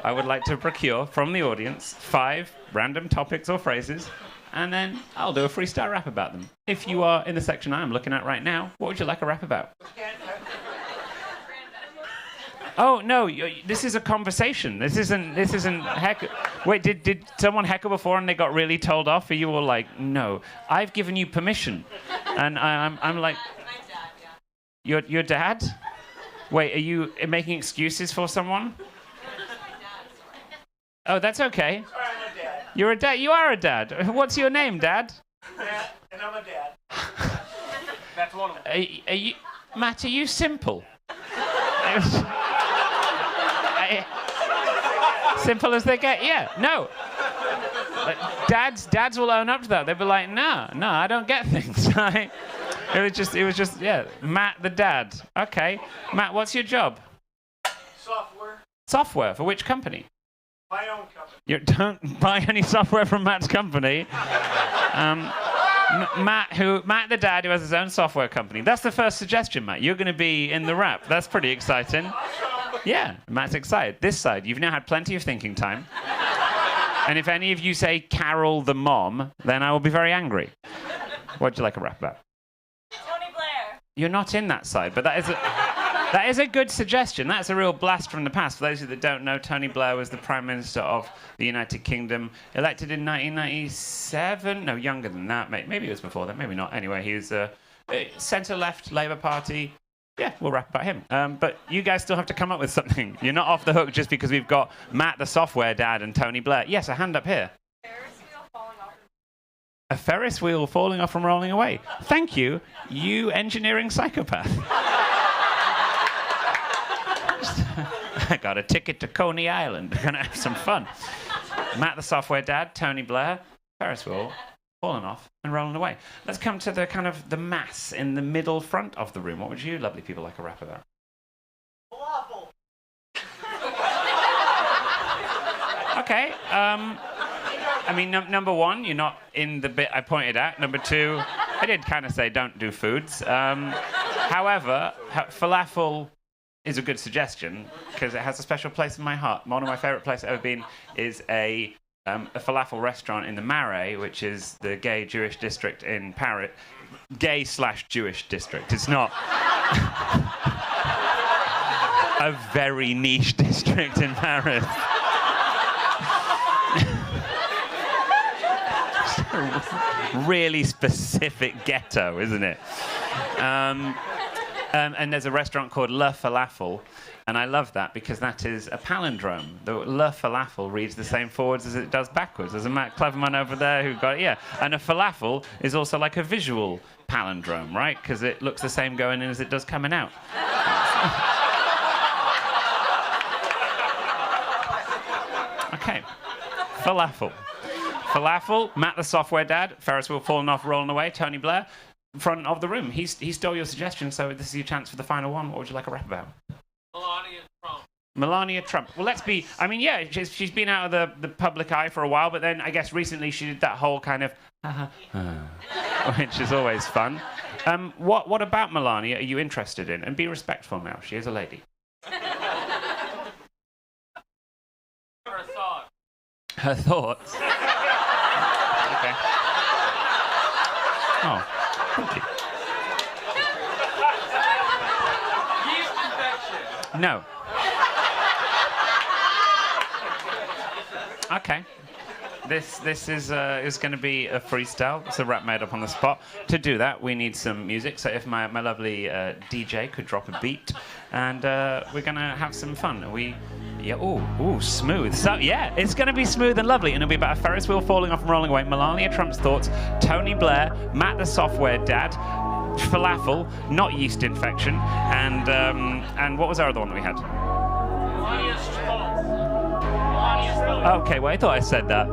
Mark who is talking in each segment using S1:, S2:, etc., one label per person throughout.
S1: I would like to procure from the audience 5 random topics or phrases, and then I'll do a freestyle rap about them. If you are in the section I am looking at right now, what would you like a rap about? Oh no! This is a conversation. This isn't heckle. Wait, did someone heckle before and they got really told off? Are you all like, no? I've given you permission, and I'm like,
S2: My dad, yeah.
S1: your dad? Wait, are you making excuses for someone? Oh, that's okay.
S3: Sorry, I'm a dad.
S1: You're a dad. You are a dad. What's your name, Dad?
S3: Matt, and I'm a dad. That's one of them.
S1: Are you, Matt? Are you simple? Simple as they get, yeah. No. Dads will own up to that. They'll be like, no, I don't get things. It was just, yeah. Matt the dad. Okay. Matt, what's your job?
S3: Software.
S1: Software for which company?
S3: My own company.
S1: You don't buy any software from Matt's company. Matt the dad who has his own software company. That's the first suggestion, Matt. You're going to be in the rap. That's pretty exciting. Yeah, Matt's excited. This side, you've now had plenty of thinking time. And if any of you say Carol the mom, then I will be very angry. What'd you like a rap about?
S2: Tony Blair.
S1: You're not in that side, but that is a good suggestion. That's a real blast from the past. For those of you that don't know, Tony Blair was the Prime Minister of the United Kingdom, elected in 1997. No, younger than that. Maybe it was before that. Maybe not. Anyway, he was centre-left Labour Party. Yeah, we'll rap about him. But you guys still have to come up with something. You're not off the hook just because we've got Matt, the software dad, and Tony Blair. Yes, a hand up here.
S2: Ferris wheel falling off.
S1: A Ferris wheel falling off and rolling away. Thank you, you engineering psychopath. I got a ticket to Coney Island. We're going to have some fun. Matt, the software dad, Tony Blair, Ferris wheel falling off and rolling away. Let's come to the kind of the mass in the middle front of the room. What would you lovely people like a rap about?
S3: Falafel.
S1: Okay. I mean, number one, you're not in the bit I pointed at. Number two, I did kind of say don't do foods. However, falafel is a good suggestion because it has a special place in my heart. One of my favourite places I've ever been is a falafel restaurant in the Marais, which is the gay Jewish district in Paris. Gay/Jewish district. It's not a very niche district in Paris. Really specific ghetto, isn't it? And there's a restaurant called Le Falafel, and I love that because that is a palindrome. The Le Falafel reads the same forwards as it does backwards. There's a Matt Cleverman over there who got it, yeah. And a falafel is also like a visual palindrome, right? Because it looks the same going in as it does coming out. Okay, falafel. Falafel, Matt the software dad, Ferris wheel falling off, rolling away, Tony Blair, front of the room. He stole your suggestion, so this is your chance for the final one. What would you like a rap about?
S3: MELANIA Trump.
S1: MELANIA Trump. Well, let's be... I mean, yeah, she's been out of the public eye for a while, but then I guess recently she did that whole kind of... which is always fun. What about MELANIA are you interested in? And be respectful now. She is a lady.
S3: Her thoughts.
S1: Her thoughts? Okay. Oh, thank you.
S3: Yeast infection.
S1: No. Okay. This is going to be a freestyle. It's a rap made up on the spot. To do that, we need some music. So if my lovely DJ could drop a beat, and we're going to have some fun. Ooh, smooth. So yeah, it's going to be smooth and lovely, and it'll be about a Ferris wheel falling off and rolling away. MELANIA Trump's thoughts. Tony Blair, Matt the software dad, falafel, not yeast infection, and what was our other one that we had?
S3: MELANIA's Trump. MELANIA's Trump.
S1: Okay, well, I thought I said that.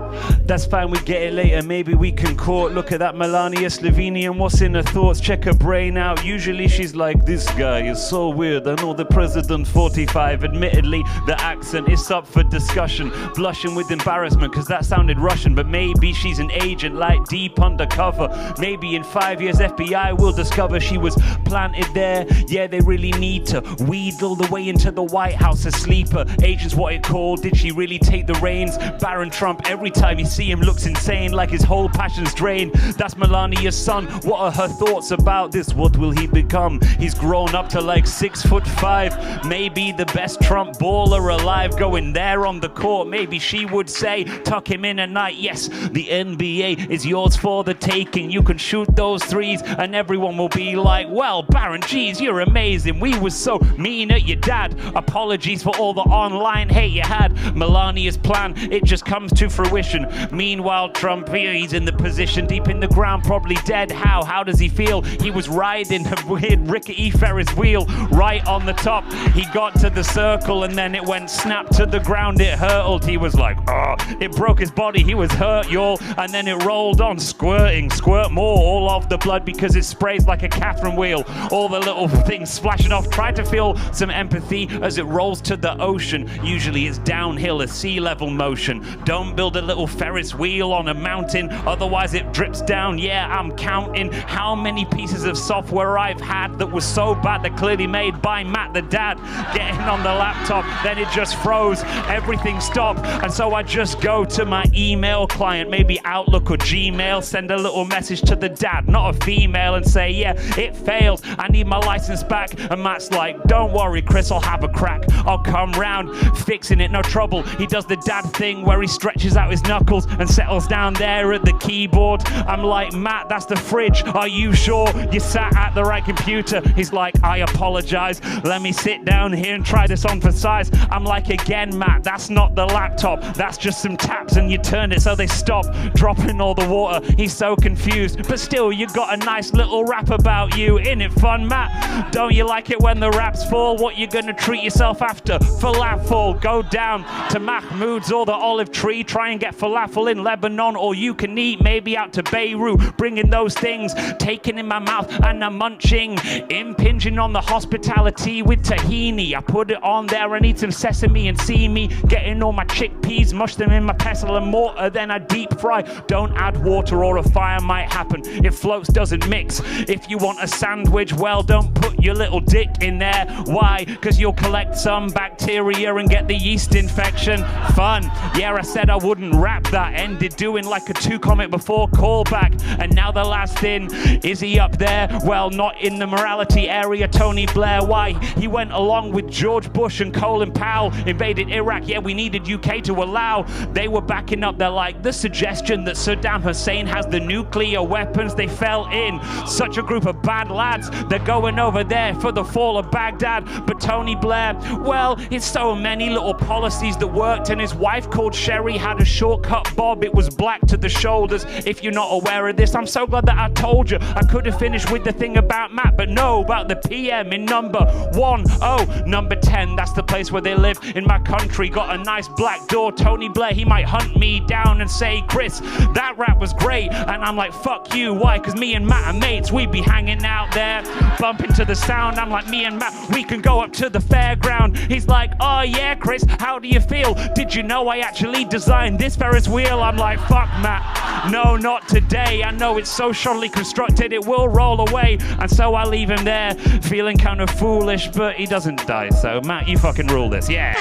S1: That's fine, we get it later. Maybe we can court. Look at that Melania Slovenian. What's in her thoughts? Check her brain out. Usually she's like, this guy is so weird. I know the president 45. Admittedly, the accent is up for discussion. Blushing with embarrassment because that sounded Russian. But maybe she's an agent like deep undercover. Maybe in 5 years FBI will discover she was planted there. Yeah, they really need to wheedle the way into the White House, a sleeper. Agents what it called. Did she really take the reins? Baron Trump, every time you see him, looks insane, like his whole passion's drained. That's Melania's son. What are her thoughts about this? What will he become? He's grown up to like 6'5". Maybe the best Trump baller alive, going there on the court. Maybe she would say, tuck him in at night. Yes, the NBA is yours for the taking. You can shoot those threes and everyone will be like, well, Baron, geez, you're amazing. We were so mean at your dad. Apologies for all the online hate you had. Melania's plan, it just comes to fruition. Meanwhile, Trump, he's in the position, deep in the ground, probably dead. How does he feel? He was riding a weird rickety Ferris wheel right on the top. He got to the circle and then it went snap to the ground. It hurtled. He was like, oh, it broke his body. He was hurt, y'all. And then it rolled on, squirting, squirt more, all off the blood because it sprays like a Catherine wheel. All the little things splashing off. Try to feel some empathy as it rolls to the ocean. Usually it's downhill, a sea level motion. Don't build a little Ferris wheel on a mountain, otherwise it drips down. Yeah, I'm counting how many pieces of software I've had that was so bad that clearly made by Matt the dad. Getting on the laptop, then it just froze. Everything stopped, and so I just go to my email client, maybe Outlook or Gmail, send a little message to the dad, not a female, and say, yeah, it failed. I need my license back. And Matt's like, don't worry, Chris, I'll have a crack. I'll come round, fixing it, no trouble. He does the dad thing where he stretches out his knuckles and settles down there at the keyboard. I'm like, Matt, that's the fridge. Are you sure you sat at the right computer? He's like, I apologize. Let me sit down here and try this on for size. I'm like, again, Matt, that's not the laptop. That's just some taps and you turn it so they stop dropping all the water. He's so confused, but still, you got a nice little rap about you. Isn't it fun, Matt? Don't you like it when the raps fall? What you gonna treat yourself after? Falafel. Go down to Mahmoud's or the Olive Tree. Try and get falafel in Lebanon, or you can eat maybe out to Beirut. Bringing those things, taking in my mouth and I'm munching, impinging on the hospitality with tahini. I put it on there, I need some sesame and see me getting all my chickpeas, mush them in my pestle and mortar, then I deep fry. Don't add water or a fire might happen. It floats, doesn't mix. If you want a sandwich, well, don't put your little dick in there. Why? Because you'll collect some bacteria and get the yeast infection. Fun. Yeah, I said I wouldn't rap that. Ended doing like a 2 comment before callback. And now the last thing, is he up there? Well, not in the morality area. Tony Blair. Why? He went along with George Bush and Colin Powell, invaded Iraq. Yeah, we needed UK to allow. They were backing up. They're like, the suggestion that Saddam Hussein has the nuclear weapons, they fell in. Such a group of bad lads. They're going over there for the fall of Baghdad. But Tony Blair, well, it's so many little policies that worked, and his wife called Sherry had a shortcut bob. It was black to the shoulders. If you're not aware of this, I'm so glad that I told you. I could have finished with the thing about Matt, but no, about the PM in number 1. Oh, number 10, that's the place where they live in my country. Got a nice black door. Tony Blair, he might hunt me down and say, Chris, that rap was great. And I'm like, fuck you. Why? Because me and Matt are mates. We be hanging out there, bumping to the sound. I'm like, me and Matt, we can go up to the fairground. He's like, oh yeah, Chris, how do you feel? Did you know I actually designed this Ferris wheel? I'm like, fuck Matt, no, not today. I know it's socially constructed, it will roll away. And so I leave him there, feeling kind of foolish, but he doesn't die. So Matt, you fucking rule this, yeah.